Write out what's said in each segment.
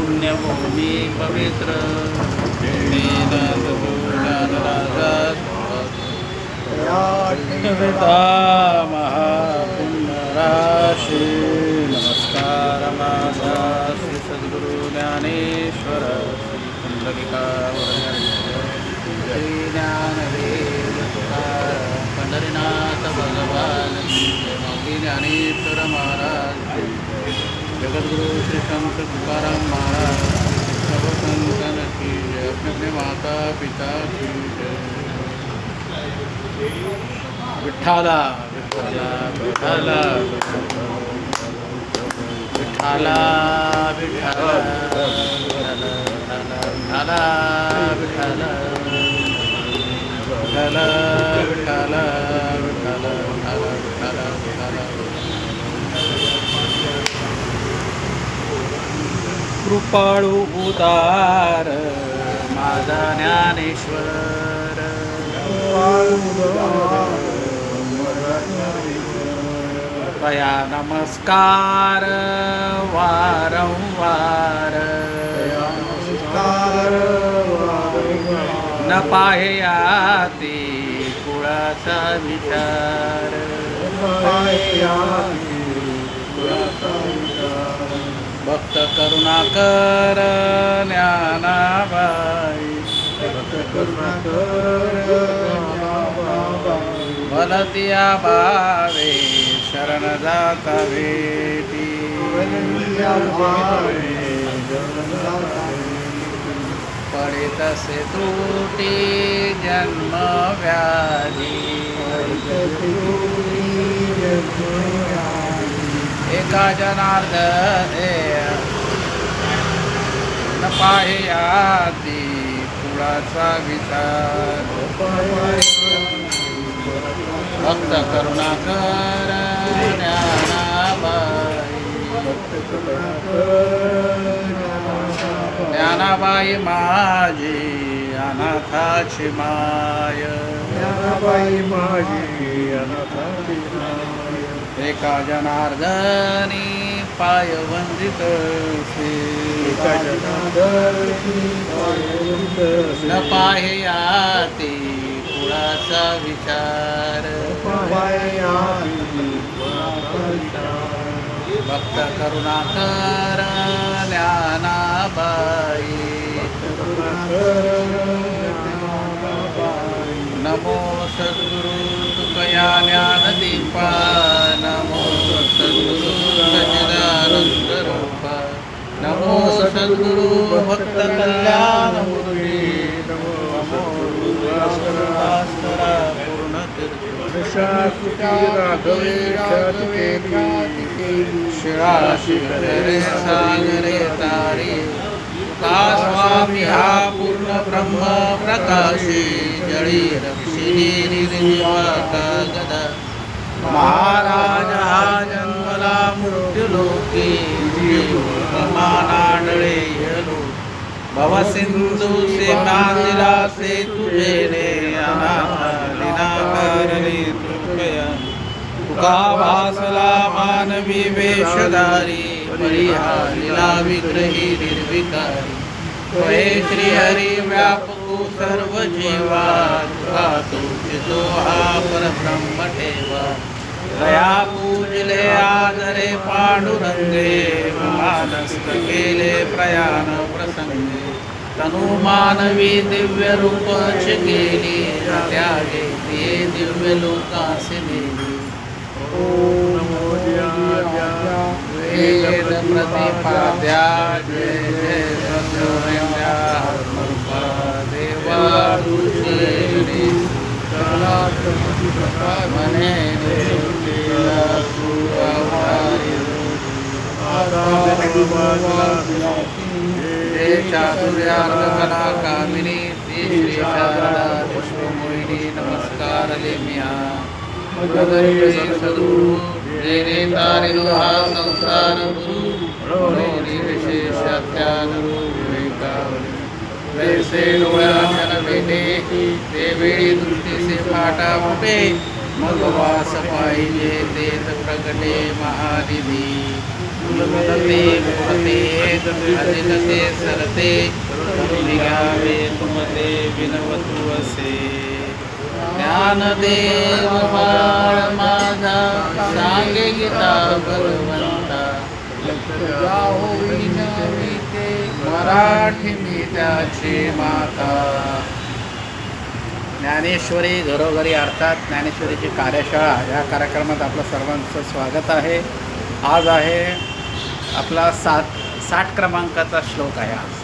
पुण्यभूमी पवित्र महापुण्यराशी नमस्कार माझा श्री सद्गुरु ज्ञानेश्वर श्री पुंडलिका श्री ज्ञानदेव पंढरीनाथ भगवान श्री ज्ञानेश्वर महाराज जगद्गुरु श्री संत तुकाराम महाराज सब संतन की जय। अपने अपने माता पिता की जय। विठ्ठला विठ्ठला विठ्ठला विठ्ठला विठ्ठला विठ्ठला विठ्ठला विठ्ठला विठ्ठला कृपाळू उदार माझा ज्ञानेश्वर तया नमस्कार वारंवार न पाह्याती कुळाचा विचार भक्त करुणाकर ज्ञानाबाई भलतिया भावे शरण जाता भेटी पडे तसे त्रुटी जन्म व्याधी एका जनार्दने न पाह्याती कुळाचा विचार भक्त करुणाकर ज्ञानाबाई माझी अनाथाची माय एका जनार्दनी पाय वंदित न पाह्याती कुळाचा विचार भक्त करुणाकर ज्ञानाबाई नमो सद्गुरु तुकया ज्ञानदीपा नमो सद्गुरु सच्चिदानंद रूप नमो सद्गुरु भक्त कल्याण मूर्ती नमो भास्करा पूर्ण तीर्थ शिळे सागरे तारी का स्वामी हा पूर्ण ब्रह्म प्रकाशी जळी रक्षिणी निर्जीवाका गदा महाराज हा जन्मला मृत्युलोकी मानाडळे येलो भवसिंधू से बांधिला से तुझे ने अनाथलिनाकारणी तुकया तुका भासला मानवी वेशधारी परिहारिला विग्रही निर्विकारी त्वये श्रीहरी व्यापकू सर्व जीवा तुका तुझो हा परब्रह्म ठेवा दया पूजले आदरे पांडुरंगे मानस्त केले प्रयाण प्रसंगे तनु मानवी दिव्य रूपच केली त्यागे ते दिव्य लोकासे नेली वेद प्रतिपाद्या जय जय सत्या देवा तुझे मने चातुर्यार्थ कला कामिनी श्री शारदा पुष्पमोहिनी नमस्कार लेमिया सद्गुरु जेने तारिलो हा संसार गुरु विशेषात्यानुरू विवेकावली वैसे डोळ्याच्या भेटे ते वेळी दृष्टीचे फाटा फुटे मग वास पाहिजे तेच प्रगटे महानिधी विमलते मूर्ते अजिलते सरते निघावे तुमते विनवतु असे ज्ञानदेव बाळ माझा सांगे गीता बलवंता होईन मी ते मराठी मी त्याची माता. ज्ञानेश्वरी घरोघरी अर्थात ज्ञानेश्वरीची कार्यशाळा या कार्यक्रमात आपलं सर्वांचं स्वागत आहे. आज आहे आपला 60 क्रमांकाचा श्लोक आहे आज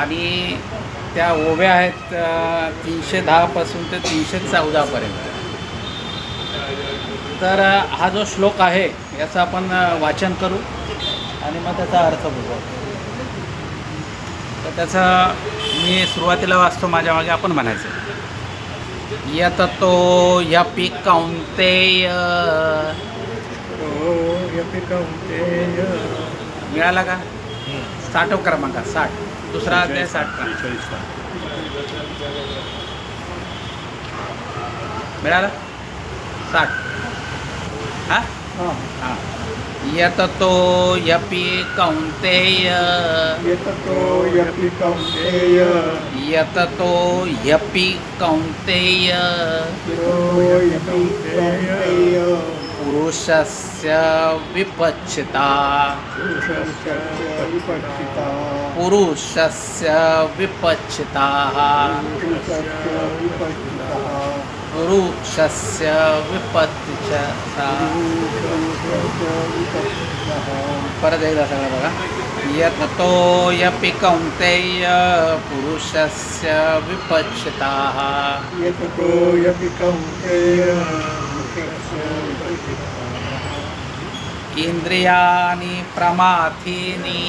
आणि त्या ओव्या आहेत 310 पासून ते 314पर्यंत. तर हा जो श्लोक आहे याचं आपण वाचन करू आणि मग त्याचा अर्थ बघू. तर त्याचा मी सुरुवातीला वाचतो, माझ्या मागे आपण म्हणायचं यततो यपि कौंतेय. मिळाला का? 60 क्रमांक 60 दुसरा अध्याय 60 मिळाला 60. हां हां. यततो यपि कौंतेय यततो यपि कौंतेय यततो यपि कौंतेय पुरुषस्य विपच्छिता पुरुषस्य विपच्छिताः पुरुषस्य विपच्छिता. परत एकदा सगळं बघा. यततो यपि कौंतेय पुरुषस्य विपच्छिताः यततो यपि कौंतेय इंद्रियाणि प्रमाथीनि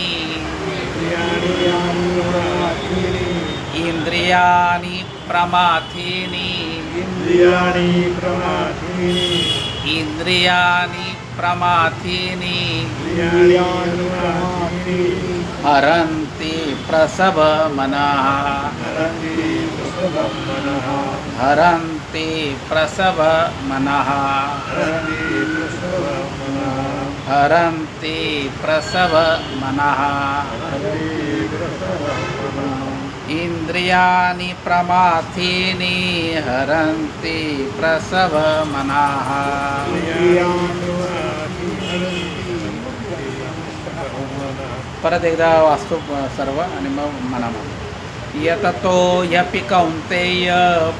इंद्रियाणि प्रमाथीनि इंद्रियाणि प्रमाथीनि इंद्रियाणि प्रमाथीनि इंद्रियाणि प्रमाथीनि हरन्ति प्रसभ मनः हरन्ति प्रसभ मनः हरन्ति प्रसभ मनः इंद्रियाणि प्रमाथीनि हरन्ति प्रसभ मनः. परत एकदा वास्तू सर्व आणि मग मनामध्ये. यततो यपि कौंतेय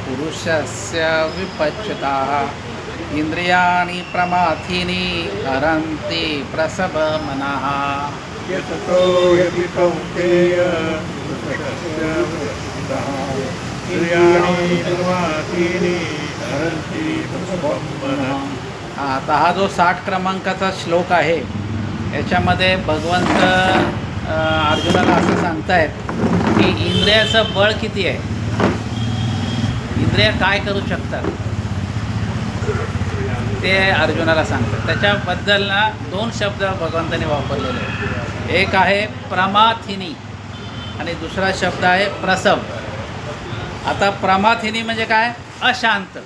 पुरुषस्य विपच्छिताः इंद्रियाणि प्रमाथीनि हरन्ति प्रसभ मनः. यततो यपि कौंतेय इंद्रियाणि प्रमाथीनि हरन्ति प्रसभ मनः. आता हा जो 60 क्रमांकाचा श्लोक आहे याच्यामध्ये भगवंत अर्जुनाला असं सांगतायत की इंद्रियाचं बळ किती आहे, इंद्रिय काय करू शकतात ते अर्जुनाला सांगतात. त्याच्याबद्दल ना 2 शब्द भगवंताने वापरलेले आहेत. एक आहे प्रमाथिनी आणि दुसरा शब्द आहे प्रसव. आता प्रमाथिनी म्हणजे काय? अशांत.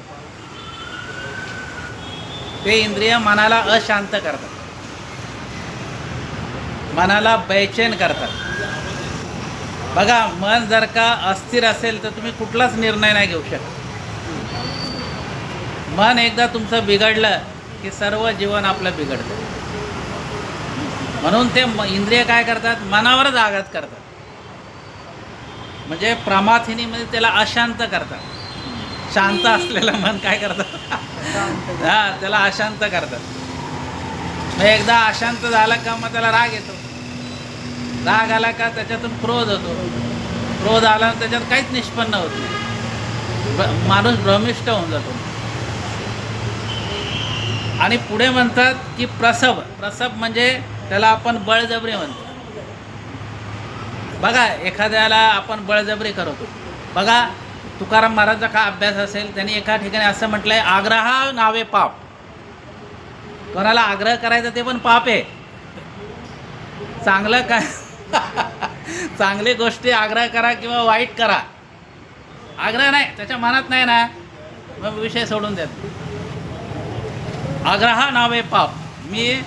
ते इंद्रिय मनाला अशांत करतात, मनाला बेचैन करतात. बघा, मन जर का अस्थिर असेल तर तुम्ही कुठलाच निर्णय नाही घेऊ शकत. मन एकदा तुमचं बिघडलं की सर्व जीवन आपलं बिघडतं. म्हणून ते इंद्रिय काय करतात? मनावरच आघात करतात. म्हणजे प्रमाथिनीमध्ये त्याला अशांत करतात. शांत असलेलं मन काय करतात? हां, त्याला अशांत करतात. मग एकदा अशांत झाला का मग त्याला राग येतो. राग आला का त्याच्यातून क्रोध होतो. क्रोध आला त्याच्यात काहीच निष्पन्न होत नाही. माणूस भ्रमिष्ट होऊन जातो. आणि पुढे म्हणतात की प्रसव. प्रसव म्हणजे त्याला आपण बळजबरी म्हणतो. बघा, एखाद्याला आपण बळजबरी करतो. बघा, तुकाराम महाराजांचा का अभ्यास असेल, त्यांनी एका ठिकाणी असं म्हटलं आहे, आग्रहा नावे पाप. कोणाला आग्रह करायचा ते पण पाप आहे. चांगलं काय चांगली गोष्टी आग्रह करा किंवा वाईट करा, आग्रह नाही, त्याच्या मनात नाही ना, मग विषय सोडून द्या. आग्रहा नावे पाप. मी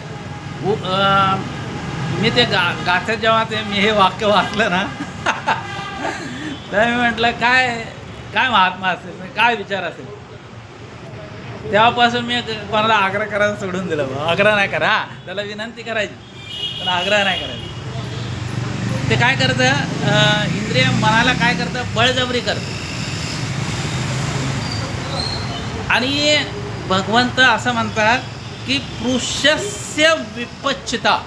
मी ते गाथ्यात जेव्हा मी हे वाक्य वाचलं ना तर मी म्हटलं काय काय महात्मा असेल, काय विचार असेल. तेव्हापासून मी कोणाला आग्रह करायला सोडून दिलं. आग्रह नाही करा, त्याला विनंती करायची पण आग्रह नाही करायचा. ते काय करतं, इंद्रिय मनाला काय करतं, बळजबरी करतं. आणि भगवंत असं म्हणतात की पृष्यस्य विपच्चिता,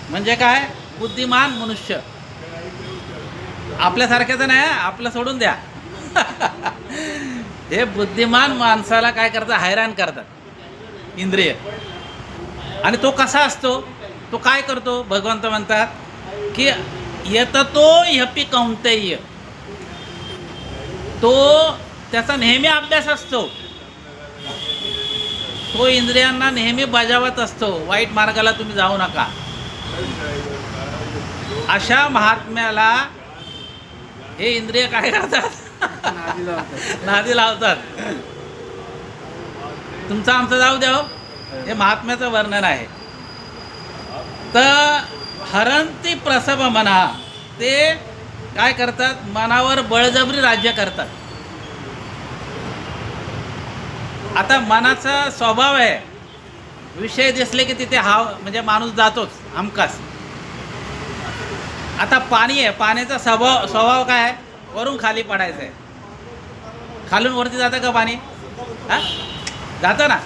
म्हणजे काय, बुद्धिमान मनुष्य. आपल्यासारख्याचं नाही, आपलं सोडून द्या. हे बुद्धिमान माणसाला काय करतात, हैराण करतात इंद्रिय. आणि तो कसा असतो, तो काय करतो, भगवंत म्हणतात की यततो ह्यपि कौंतेय, तो त्याचा नेहमी अभ्यास असतो. तो इंद्रियांना नेहमी बजावत असतो, वाईट मार्गाला तुम्ही जाऊ नका. अशा महात्म्याला हे इंद्रिय काय करतात, नादी लावतात. तुमचं आमचं जाऊ द्या, हे महात्म्याचं वर्णन आहे. तर हरंती प्रसभ मना, ते काय करतात, मनावर बळजबरी राज्य करतात. आता मनाचा स्वभाव आहे, विषय दिसले की तिथे म्हणजे माणूस जातोच हमखास. आता पाणी आहे, पाण्याचा स्वभाव काय आहे, वरून खाली पडायचं आहे. खालून वरती जातं का पाणी, हां जातं ना.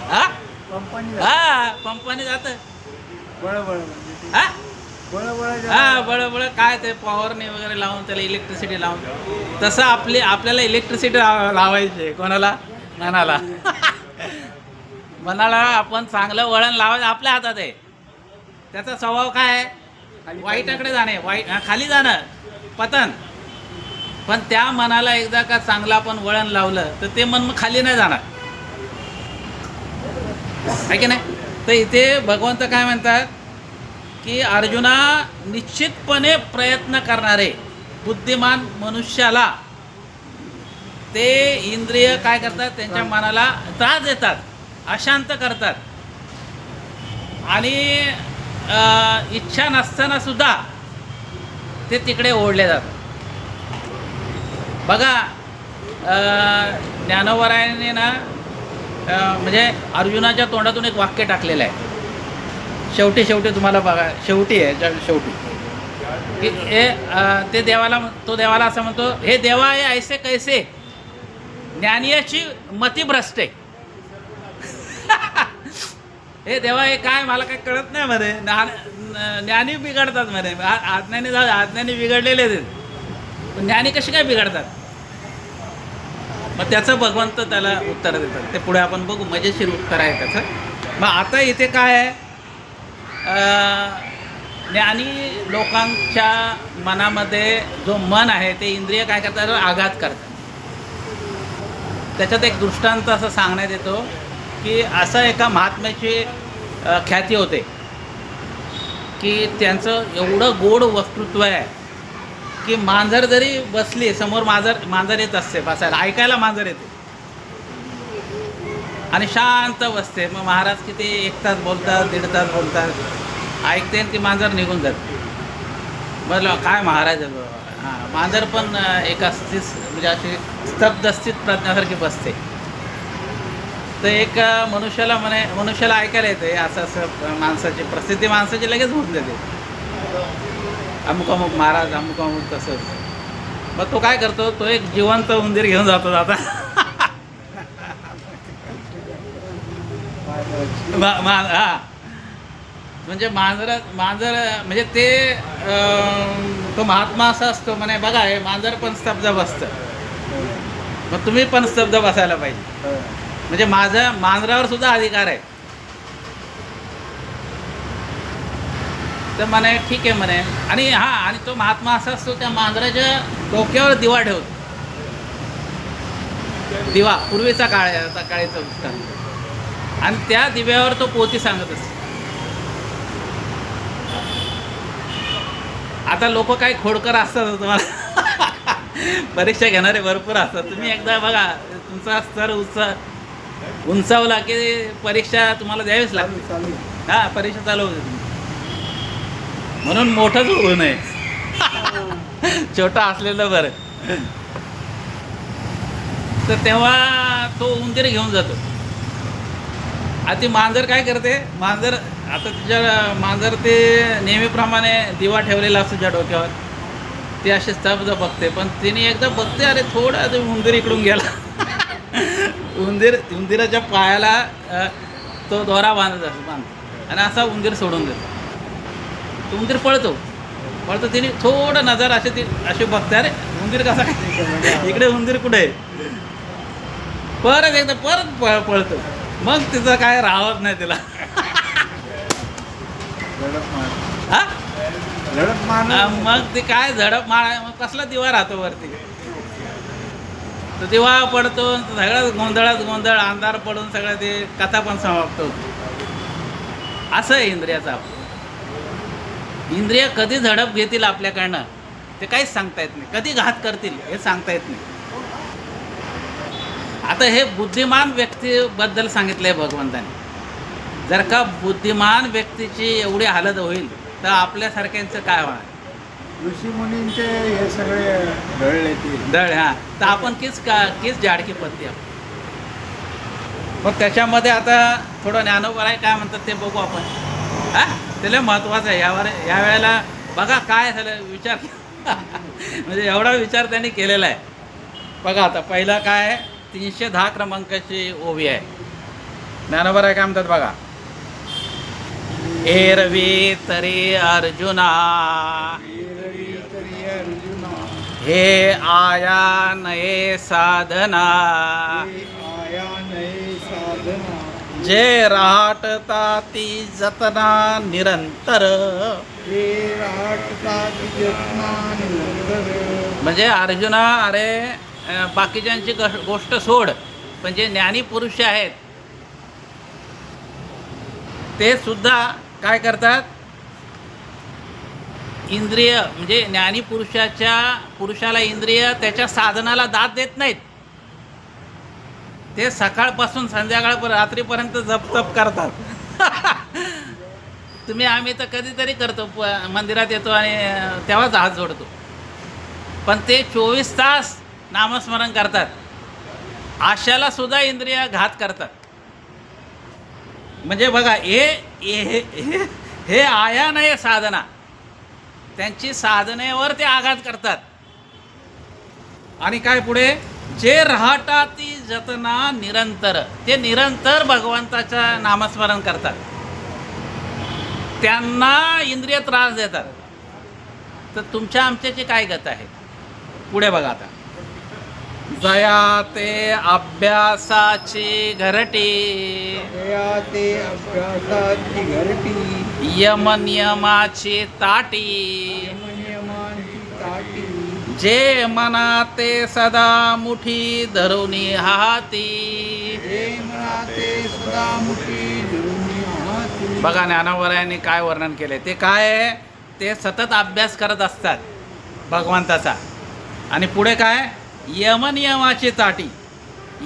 हां पंपाने जातं. हां बळबळ काय ते पॉवरने वगैरे लावून त्याला इलेक्ट्रिसिटी लावून, तसं आपल्याला इलेक्ट्रिसिटी लावायची. कोणाला, मनाला. मनाला आपण चांगलं वळण लावायचं, आपल्या हातात आहे. त्याचा स्वभाव काय आहे, वाईटाकडे जाणे, खाली जाणं, पतन. पण त्या मनाला एकदा का चांगलं आपण वळण लावलं तर ते मन मग खाली नाही जाणार, आहे की नाही. तर इथे भगवंत काय म्हणतात की अर्जुना, निश्चितपणे प्रयत्न करणारे बुद्धिमान मनुष्याला ते इंद्रिय काय करतात, त्यांच्या मनाला त्रास देतात, अशांत करतात. आणि इच्छा नसताना सुद्धा ते तिकडे ओढले जातात. बघा, ज्ञानोबरायाने ना म्हणजे अर्जुनाच्या तोंडातून एक वाक्य टाकलेलं आहे. शेवटी तुम्हाला बघा, शेवटी आहे, शेवटी की हे ते देवाला असं म्हणतो, हे देवा हे ऐसे कैसे, ज्ञानियाची मती भ्रष्टे. हे देवा हे काय, मला काय कळत नाही मध्ये, ज्ञानी बिघडतात मध्ये. आज्ञानी बिघडलेले पण ज्ञानी कसे काय बिघडतात. मग त्याचं भगवंत त्याला उत्तर देतात. ते पुढे आपण बघू, मजेशीर उत्तर आहे त्याचं. मग आता इथे काय आहे, ज्ञानी लोकांच्या मनामध्ये जो मन आहे ते इंद्रिय काय करतात, आघात करतात. त्याच्यात एक दृष्टांत असं सांगण्यात येतो की असं एका महात्म्याची ख्याती होते की त्यांचं एवढं गोड वक्तृत्व आहे की मांजर जरी बसली समोर, मांजर येत असते बसायला, ऐकायला मांजर येते आणि शांत बसते. मग महाराज किती 1 तास बोलतात, 1.5 तास बोलतात, ऐकते आणि ती मांजर निघून जाते. बरं काय महाराज, हां मांजर पण एका म्हणजे अशी स्तब्धस्थित प्रज्ञासारखी बसते. तर एक मनुष्याला ऐकायला येते असं माणसाची प्रसिद्धी, माणसाची लगेच होऊन जाते, अमुक महाराज अमुक तसंच. मग तो काय करतो, तो एक जिवंत उंदीर घेऊन जातो. आता हां म्हणजे मांजर म्हणजे ते तो महात्मा असा असतो म्हणे, बघा हे मांजर पण स्तब्ध बसतं, मग तुम्ही पण स्तब्ध बसायला पाहिजे. म्हणजे माझा मांजरावर सुद्धा अधिकार आहे. तर म्हणे ठीक आहे म्हणे. आणि तो महात्मा असा असतो, त्या मांजराच्या डोक्यावर दिवा ठेवतो. दिवा पूर्वीचा काळीचा दृष्टांत. आणि त्या दिव्यावर तो पोथी सांगत असतो. आता लोक काही खोडकर असतात, तुम्हाला परीक्षा घेणारे भरपूर असतात. तुम्ही एकदा बघा, तुमचा स्तर उंचावला की परीक्षा तुम्हाला द्यावीच लागते. चालू हा, परीक्षा चालू होते तुमची. म्हणून मोठंच होऊ नये. छोटा असलेलं बरं. तर तेव्हा तो उंदीर घेऊन जातो. आता ती मांजर काय करते, मांजर आता तिच्या मांजर ते नेहमीप्रमाणे दिवा ठेवलेला असतो ज्या डोक्यावर, ती अशी स्तब्ध बघते. पण तिने एकदा बघते, अरे थोडा तो उंदीर इकडून गेला. उंदिराच्या पायाला तो दोरा बांधतो आणि असा उंदीर सोडून देतो. तो उंदीर पळतो. तिने थोडं नजर अशी बघते, अरे उंदीर कसा काय इकडे, उंदीर कुठे आहे. परत एकदा पळतो. मग तिचं काय राहत नाही तिला. हा, लढत मार. मग ते काय झडप मार, मग कसला दिवा राहतो वरती. तो दिवा पडतो, सगळं गोंधळ, अंधार पडून सगळं ते कथा पण समाप्त होतो. असं आहे इंद्रियाचा. इंद्रिय कधी झडप घेतील आपल्याकडनं ते काहीच सांगता येत नाही. कधी घात करतील हे सांगता येत नाही. आता हे बुद्धिमान व्यक्तीबद्दल सांगितलं आहे भगवंताने. जर का बुद्धिमान व्यक्तीची एवढी हालत होईल तर आपल्यासारख्यांचं काय होणार. ऋषीमुनींचे हे सगळे ढळले ते हां, तर आपण किस झाडकी पत्ती आपण. मग त्याच्यामध्ये आता थोडं ज्ञानोबा आहे काय म्हणतात ते बघू आपण. हां, त्याला महत्त्वाचं आहे. या वेळेला बघा काय झालं विचार. म्हणजे एवढा विचार त्यांनी केलेला आहे. बघा आता पहिला काय आहे, 310 क्रमांकाची ओवी आहे. ज्ञानोबा आहे काय म्हणतात बघा. एरवी तरी अर्जुना हे आया नये साधना, जे राहटता ती जतना निरंतर. म्हणजे अर्जुना, अरे बाकीच्यांची गोष्ट सोड, पण जे ज्ञानी पुरुष आहेत ते सुद्धा काय करतात, इंद्रिय म्हणजे ज्ञानी पुरुषाला इंद्रिय त्याच्या साधनाला दाद देत नाहीत. ते सकाळपासून संध्याकाळपर्यंत रात्रीपर्यंत जप करतात. आम्ही तर कधीतरी करतो, मंदिरात येतो आणि तेव्हाच हात जोडतो. पण ते 24 तास नामस्मरण करतात. आशाला सुद्धा इंद्रिय घात करतात. म्हणजे बघा, हे आया नाही साधना, त्यांची साधनेवर ते आघात करतात. आणि काय पुढे, जे राहता ती जतना निरंतर, ते निरंतर भगवंताचं नामस्मरण करतात. त्यांना इंद्रिय त्रास देतात. तर तुमच्या आमच्याची काय गत आहे. पुढे बघा आता, जया ते अभ्यासाची घरटी, यमनियमाची ताटी, जे मना ते सदा मुठी धरुनी हाती. बघा ज्ञानोबरायांनी काय वर्णन केले. ते काय आहे, ते सतत अभ्यास करत असतात भगवंताचा. आणि पुढे काय, यमनियमाची ताटी,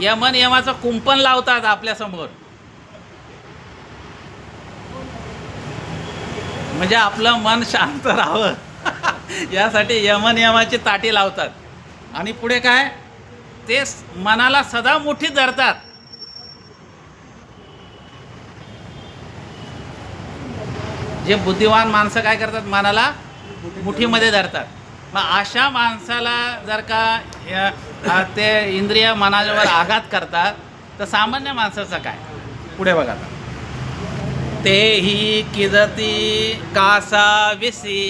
यमनियमाचं कुंपण लावतात आपल्यासमोर. म्हणजे आपलं मन शांत राहावं यासाठी यमनियमाची ताटी लावतात. आणि पुढे काय, ते मनाला सदा मुठीत धरतात. जे बुद्धिवान माणसं काय करतात, मनाला मुठीमध्ये धरतात. मग अशा माणसाला जर का ते इंद्रिय मनावर आघात करतात तर सामान्य माणसाचं काय. पुढे बघा, तेही किदती कासाविसी,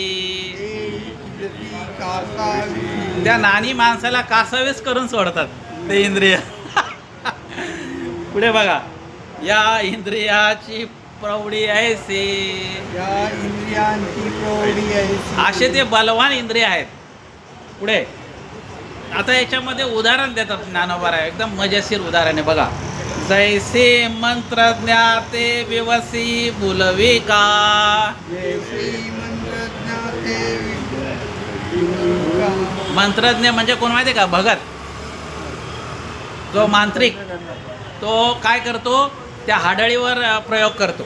त्या नानी माणसाला कासावीस करून सोडतात ते इंद्रिय. पुढे बघा, या इंद्रियाची प्रौढी ऐसी, या इंद्रियांची प्रौढी ऐसी. असे ते बलवान इंद्रिय आहेत. पुढे आता याच्यामध्ये उदाहरण देतात ज्ञानोबा, एकदम मजेशीर उदाहरण आहे बघा. जैसे मंत्रज्ञाते विवसी बुलविका, मंत्रज्ञ म्हणजे कोण माहिती आहे का, भगत, जो मांत्रिक. तो काय करतो, त्या हाडळीवर प्रयोग करतो,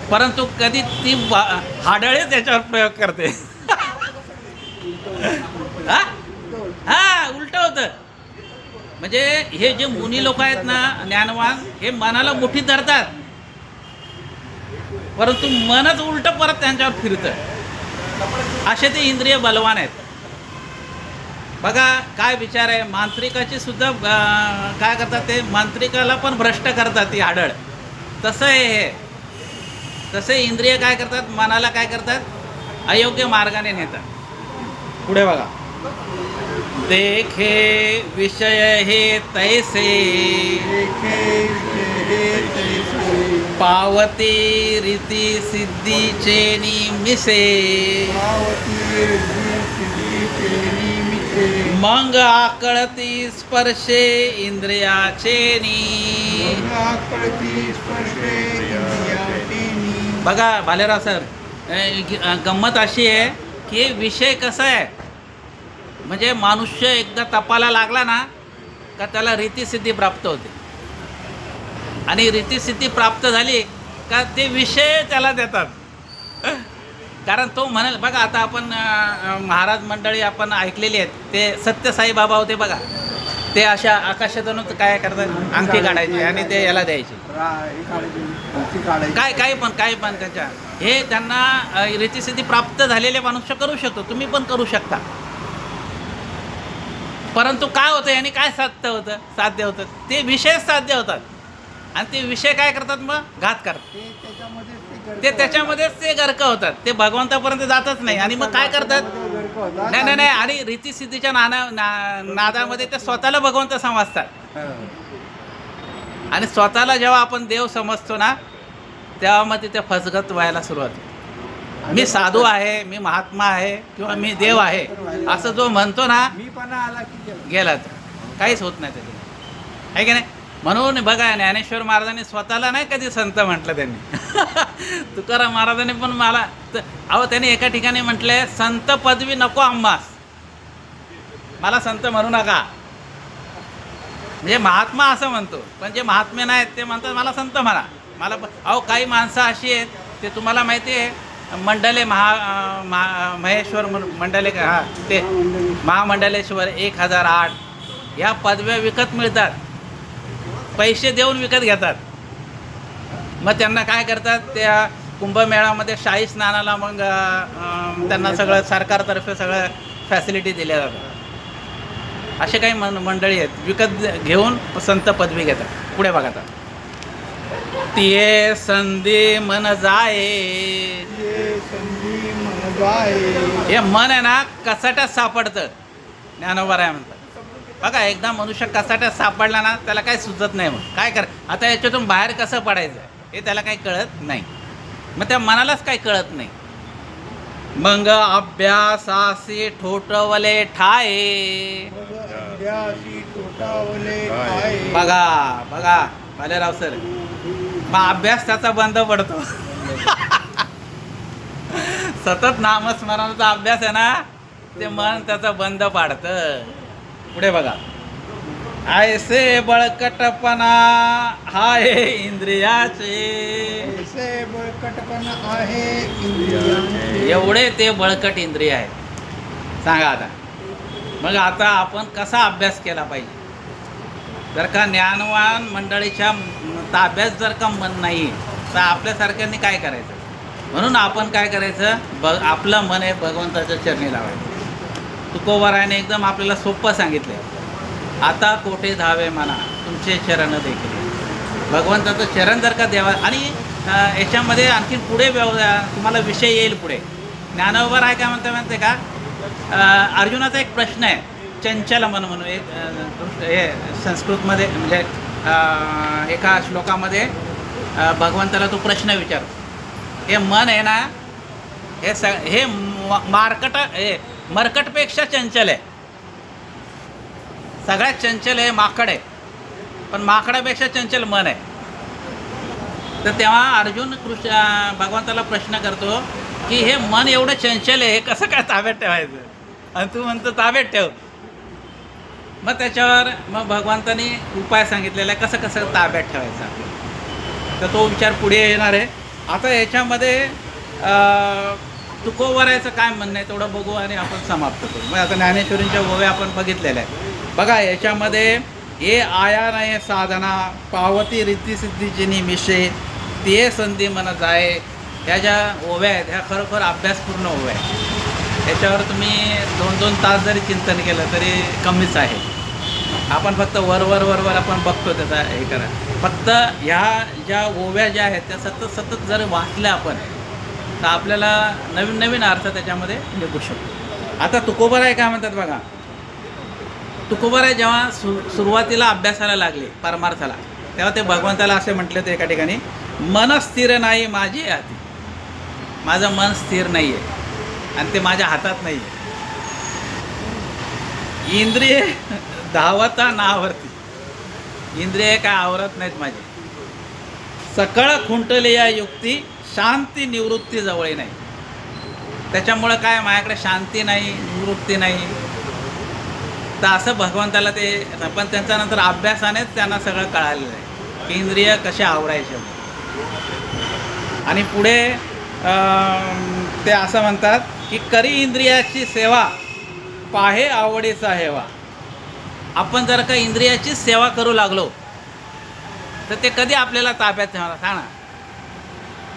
परंतु कधी ती हाडळीच त्याच्यावर प्रयोग करते. हा उलट होतं. म्हणजे हे जे मुनी लोक आहेत ना, ज्ञानवान, हे मनाला मुठीत धरतात, परंतु मनच उलट परत त्यांच्यावर फिरतं. असे ते इंद्रिय बलवान आहेत. बघा काय विचार आहे. मांत्रिकाची सुद्धा काय करतात, ते मांत्रिकाला पण भ्रष्ट करतात ती हाडळ. तसं आहे हे. तसे इंद्रिय काय करतात, मनाला काय करतात, अयोग्य मार्गाने नेतात. पुढे बघा. देखे विषय हे तैसे पावती रीती सिद्धीचे निमिसे मग आकळती स्पर्शे इंद्रियाचे बघा भालेराव सर, गंमत अशी आहे की विषय कसा आहे, म्हणजे मनुष्य एकदा तपाला लागला ना का त्याला रीतिसिद्धी प्राप्त होते, आणि रीतिसिद्धी प्राप्त झाली का ते विषय त्याला देतात. कारण तो म्हणाल, बघा आता आपण महाराज मंडळी आपण ऐकलेली आहेत, ते सत्यसाई बाबा होते बघा, ते अशा आकाशातून काय करतात, अंगठी काढायची आणि ते याला द्यायची, काही पण त्याच्या हे त्यांना रीतिसिद्धी प्राप्त झालेले मनुष्य करू शकतो, तुम्ही पण करू शकता. परंतु काय होतं, याने काय साध्य होतं, ते विषय साध्य होतात, आणि ते विषय काय करतात, मग घात करतात, ते त्याच्यामध्येच ते गर्क होतात, ते भगवंतापर्यंत जातच नाही. आणि मग काय करतात, नाही, आणि रीतिसिद्धीच्या नादामध्ये ते स्वतःला भगवंत समजतात. आणि स्वतःला जेव्हा आपण देव समजतो ना, तेव्हा मग तिथे फसगत व्हायला सुरुवात होते. मी साधू आहे, मी महात्मा आहे, किंवा मी देव आहे असं जो म्हणतो ना, गेला तर काहीच होत नाही त्याच्याने, आहे की नाही. म्हणून बघा, ज्ञानेश्वर महाराजांनी स्वतःला नाही कधी संत म्हटलं त्यांनी. तुकाराम महाराजांनी पण मला त्यांनी एका ठिकाणी म्हटलंय, संत पदवी नको आम्हास, मला संत म्हणू नका. म्हणजे महात्मा असं म्हणतो, पण जे महात्मे नाहीत ते म्हणतात मला संत म्हणा. मला काही माणसं अशी आहेत, ते तुम्हाला माहिती आहे, मंडले महेश्वर मंडले हा, ते महामंडलेश्वर 1008 ह्या पदव्या विकत मिळतात, पैसे देऊन विकत घेतात. मग त्यांना काय करतात, त्या कुंभमेळ्यामध्ये शाही स्नानाला मग त्यांना सगळं सरकारतर्फे सगळं फॅसिलिटी दिल्या जातात. असे काही मंडळी आहेत, विकत घेऊन संत पदवी घेतात. पुढे बघा आता. तिये संधी मन जाये, हे मन आहे ना कसाट्यात सापडतं, ज्ञानोबा राय म्हणतात. बघा एकदा मनुष्य कसाट्यात सापडला ना, त्याला काही सुचत नाही. मग काय आता याच्यातून बाहेर कसं पडायचं हे त्याला काही कळत नाही. मग त्या मनालाच काही कळत नाही. मग अभ्यासासी ठोठवले ठाये, बघा भालेराव सर, मग अभ्यास त्याचा बंद पडतो. सतत नामस्मरणाचा अभ्यास आहे ना, ते मन त्याचा बंद पाडतं. पुढे बघा. ऐसे बळकटपणा हाय इंद्रियाचे, एवढे ते बळकट इंद्रिय आहेत. सांगा आता. मग आता आपण कसा अभ्यास केला पाहिजे. जर का ज्ञानवान मंडळीच्या ताब्यात जर का मन नाही, तर आपल्यासारख्यांनी काय करायचं. म्हणून आपण काय करायचं, आपलं मन हे भगवंताच्या चरणी लावायचं. तुकोबारायाने एकदम आपल्याला सोपं सांगितलं. आता कोठे धावे म्हणा, तुमचे चरण देखील. भगवंताचं चरण जर का द्यावा. आणि याच्यामध्ये आणखी पुढे तुम्हाला विषय येईल पुढे. ज्ञानोबा राय काय म्हणते का, अर्जुनाचा एक प्रश्न आहे, चंचल मन म्हणून एक हे संस्कृतमध्ये, म्हणजे एका श्लोकामध्ये भगवंताला तो प्रश्न विचारतो. हे मन आहे ना, हे मरकटपेक्षा चंचल आहे. सगळ्यात चंचल आहे माकड आहे, पण माकडापेक्षा चंचल मन आहे. तर तेव्हा अर्जुन भगवंताला प्रश्न करतो की हे मन एवढं चंचल आहे, हे कसं काय ताब्यात ठेवायचं. आणि तू म्हणतो ताब्यात ठेव. मग त्याच्यावर मग भगवंतानी उपाय सांगितलेला आहे कसं कसं ताब्यात ठेवायचा आपलं. तर तो विचार पुढे येणार आहे. आता याच्यामध्ये तुकोबरायचं काय म्हणणं आहे तेवढं बघू आणि आपण समाप्त करू. मग आता ज्ञानेश्वरींच्या ओव्या आपण बघितलेल्या आहेत. बघा याच्यामध्ये हे आया नये साधना पावती रिद्धिसिद्धीची मिशे ते संधी मन जाय, ह्या ज्या ओव्या आहेत ह्या खरोखर अभ्यासपूर्ण ओव्या आहेत. याच्यावर तुम्ही 2-2 तास जरी चिंतन केलं तरी कमीच आहे. आपण फक्त वर आपण बघतो त्याचा हे करा. फक्त ह्या ज्या ओव्या ज्या आहेत त्या सतत जर वाचल्या आपण तर आपल्याला नवीन नवीन अर्थ त्याच्यामध्ये निघू शकतो. आता तुकोबराय काय म्हणतात बघा. तुकोबराय जेव्हा सुरुवातीला अभ्यासाला लागले परमार्थाला तेव्हा ते भगवंताला असे म्हटले होते एका ठिकाणी, मन स्थिर नाही माझी हाती. माझं मन स्थिर नाही आहे आणि ते माझ्या हातात नाही आहे. इंद्रिये धावता नावरती, इंद्रिय काय आवरत नाहीत माझी. सकळ खुंटले या युक्ती शांती निवृत्ती जवळ नाही. त्याच्यामुळं काय माझ्याकडे शांती नाही निवृत्ती नाही. तर असं भगवंताला ते, पण त्यांच्या नंतर अभ्यासानेच त्यांना सगळं कळालेलं आहे की इंद्रिय कसे आवरायचे. आणि पुढे ते असं म्हणतात की करी इंद्रियाची सेवा पाहे आवडीचा हेवा. आपण जर का इंद्रियाची सेवा करू लागलो तर ते कधी आपल्याला ताब्यात ठेवणार सांगा.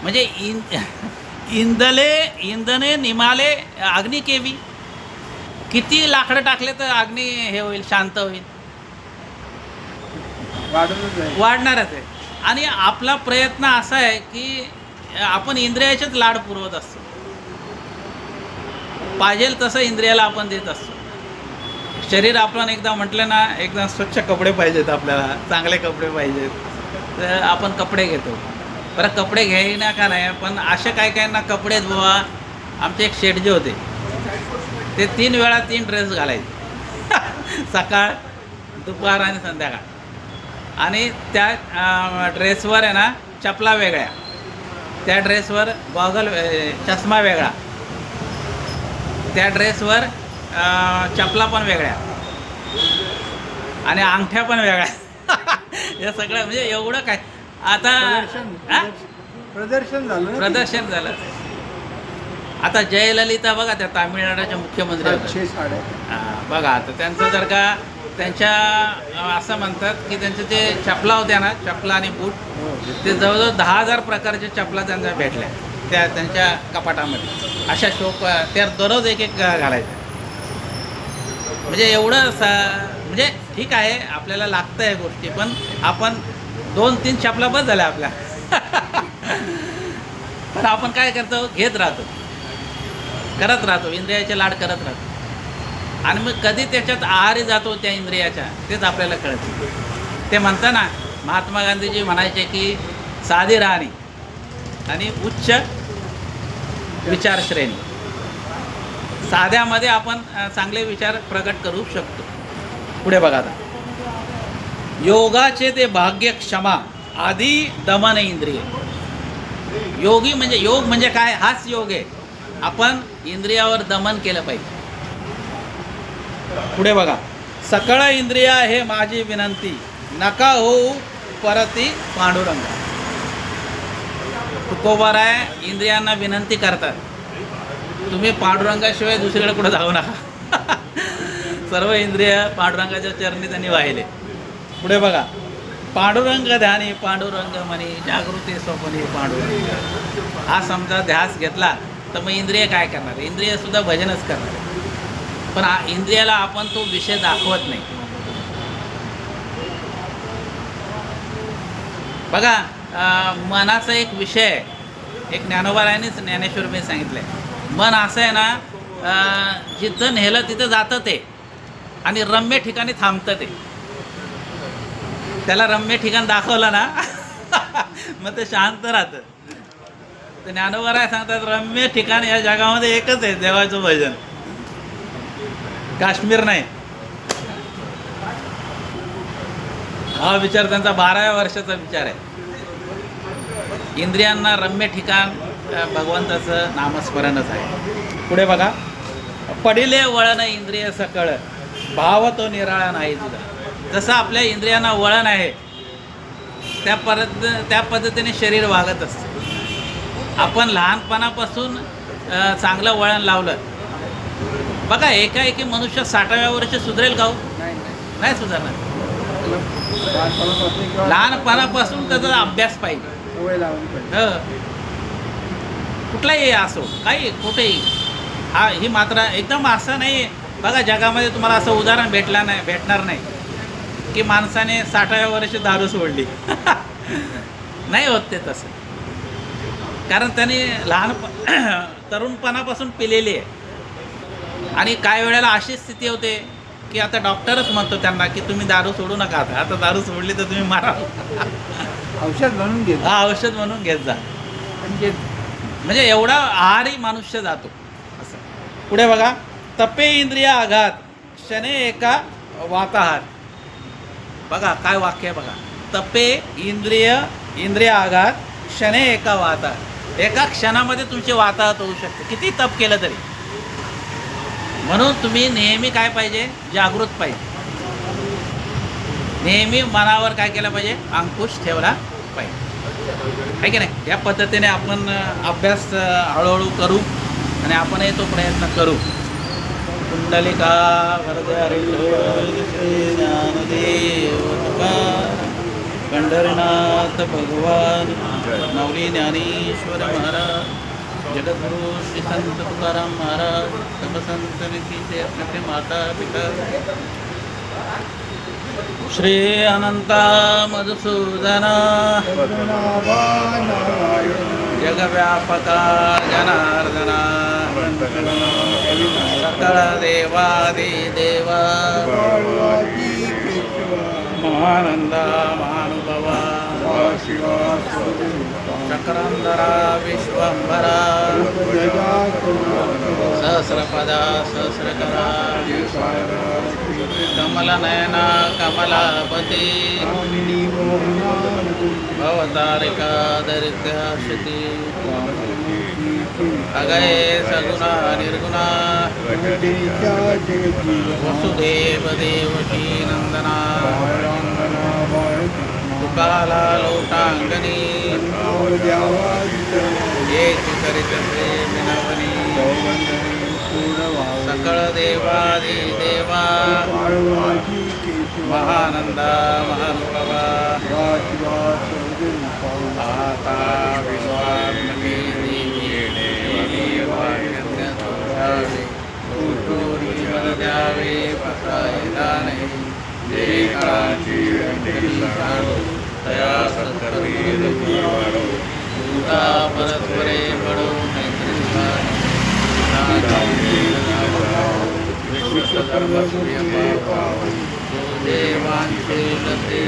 म्हणजे इंधने निमाले अग्नी केवी. किती लाकडं टाकले तर अग्नी हे होईल, शांत होईल, वाढणारच आहे. आणि आपला प्रयत्न असा आहे की आपण इंद्रियाचेच लाड पुरवत असतो. पाहिजे तसं इंद्रियाला आपण देत असतो. शरीर आपण एकदा म्हटलं ना एकदम स्वच्छ कपडे पाहिजेत, आपल्याला चांगले कपडे पाहिजेत, तर आपण कपडे घेतो. बरं कपडे घ्यायना का नाही, पण असे काय ना कपडे बुवा. आमचे एक शेठजे होते ते 3 वेळा 3 ड्रेस घालायचे सकाळ दुपार आणि संध्याकाळ. आणि त्या ड्रेसवर आहे ना चपला वेगळ्या, त्या ड्रेसवर गॉगल चष्मा वेगळा, त्या ड्रेसवर चपला पण वेगळ्या आणि अंगठ्या पण वेगळ्या. हे सगळं म्हणजे एवढं काय आता प्रदर्शन झालं. आता जयललिता बघा त्या तामिळनाडूच्या मुख्यमंत्री होत्या. बघा आता त्यांचं जर का त्यांच्या असं म्हणतात की त्यांचे जे चपला होत्या ना, चपला आणि बूट, ते जवळजवळ 10,000 प्रकारच्या चपला त्यांच्या भेटल्या त्या त्यांच्या कपाटामध्ये. अशा शोक त्या दररोज एक घालायच्या. म्हणजे एवढं म्हणजे ठीक आहे आपल्याला लागतं आहे गोष्टी, पण आपण 2-3 चपला बस झाल्या आपल्या. पण आपण काय करतो, घेत राहतो, करत राहतो, इंद्रियाचे लाड करत राहतो. आणि मग कधी त्याच्यात आहारी जातो त्या इंद्रियाच्या तेच आपल्याला कळतं. ते म्हणता ना महात्मा गांधीजी म्हणायचे की साधी राहणी आणि उच्च विचारश्रेणी. साध्यामध्ये आपण चांगले विचार प्रगट करू शकतो. पुढे बघा आता, योगाचे ते भाग्य क्षमा आधी दमन इंद्रिय. योगी म्हणजे योग म्हणजे काय, हाच योग आहे. आपण इंद्रियावर दमन केलं पाहिजे. पुढे बघा, सकळ इंद्रिया हे माझी विनंती नका होऊ परती पांडुरंग. तुकोबराय इंद्रियांना विनंती करतात, तुम्ही पांडुरंगाशिवाय दुसरीकडे कुठं जाऊ नका. सर्व इंद्रिय पांडुरंगाच्या चरणी त्यांनी वाहिले. पुढे बघा, पांडुरंग ध्यानी पांडुरंग म्हणी जागृती स्वप्नी पांडुरंग. हा समजा ध्यास घेतला तर मग इंद्रिय काय करणार, इंद्रियसुद्धा भजनच करणार. पण इंद्रियाला आपण तो विषय दाखवत नाही. बघा मनाचा एक विषय आहे, एक ज्ञानोबारायांनीच ज्ञानेश्वरीने सांगितलं आहे. मन असं आहे ना, जिथं नेलं तिथं जातं ते आणि रम्य ठिकाणी थांबतं ते. त्याला रम्य ठिकाण दाखवलं ना मग ते शांत राहतं. तर ज्ञानोबाराय सांगतात रम्य ठिकाण या जगामध्ये एकच आहे, देवाचं भजन. काश्मीर नाही. हा विचार त्यांचा 12व्या वर्षाचा विचार आहे. इंद्रियांना रम्य ठिकाण भगवंताचं नामस्मरणच आहे. पुढे बघा, पडिले वळण इंद्रिय सकळ भाव तो निराळा नाही तुझा. जसं आपल्या इंद्रियांना वळण आहे त्या पद्धतीने शरीर वागत असतं. आपण लहानपणापासून चांगलं वळण लावलं. बघा एकाएकी मनुष्य 60व्या वर्षी सुधरेल का हो? नाही सुधारणार. लहानपणापासून त्याचा अभ्यास पाहिजे. कुठलाही असो काही कुठेही ही मात्र एकदम असं नाही. बघा जगामध्ये तुम्हाला असं उदाहरण भेटणार नाही की माणसाने 60व्या वर्षी दारू सोडली. नाही होत ते तसं. कारण त्याने तरुणपणापासून पिलेली आहे. आणि काही वेळेला अशी स्थिती होते की आता डॉक्टरच म्हणतो त्यांना की तुम्ही दारू सोडू नका. आता दारू सोडली तर तुम्ही मारा. औषध म्हणून घेत. हा औषध म्हणून घेत जा. म्हणजे एवढा आहारी मनुष्य जातो असं. पुढे बघा, तपे इंद्रिय आघात शने एका वाताहार. बघा काय वाक्य आहे बघा. तपे इंद्रिय आघात शने एका वाताहार. एका क्षणामध्ये तुमचे वाताहत होऊ शकते किती तप केलं तरी. म्हणून तुम्ही नेहमी काय पाहिजे, जागृत पाहिजे. नेहमी मनावर काय केलं पाहिजे, अंकुश ठेवला पाहिजे. आहे की नाही. या पद्धतीने आपण अभ्यास हळूहळू करू आणि आपणही तो प्रयत्न करू. कुंडलिका वरद श्री ज्ञानदेव तुकाराम पंढरीनाथ भगवान माऊली ज्ञानेश्वर महाराज जगद्गुरु श्री संत तुकाराम महाराज सब संत से अपने माता पिता श्री अनंता मधुसूदना जगव्यापका जनार्दना सकळ देवादि देवा महानंदा महानुभवा चक्रंधरा विश्वंभरा सहस्रपदा सहस्रकरा कमलनयना कमलापती भवतारिका दरिद्राशती अगये सगुणा निर्गुणा वसुदेव देवकी नंदना तुकाला लोटांगणी एक करित प्रेमिनवनी सकळ देवादि देवा महानंदा महानुभवा आता विश्वात्मके द्यावे पसायदाने जे काळाची तया सत्कर्ता परस्परे पडो देवांचे लते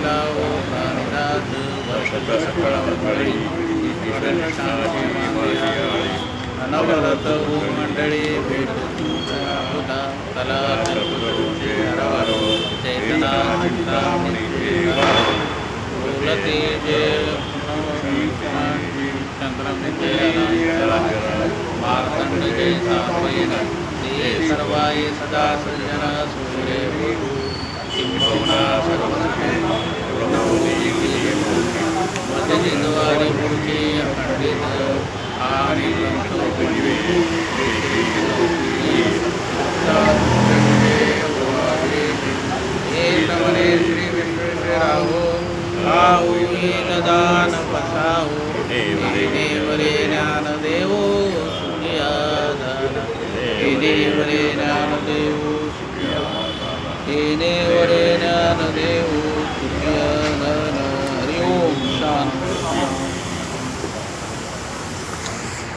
लावो प्राणिराज अनवरत मंडळी भेटूता तला चैतना बोलते जे मार्तंड जैसा ते सर्वाय सदा सज्जन सूर्य किंबहुना सर्वद्वारी पुढचे खंडित आणि तमने श्री विश्वेश्वराहो आहो दान पसाहो देवरे ज्ञान देवो सुखियादान देवरे ज्ञान देवो देवरे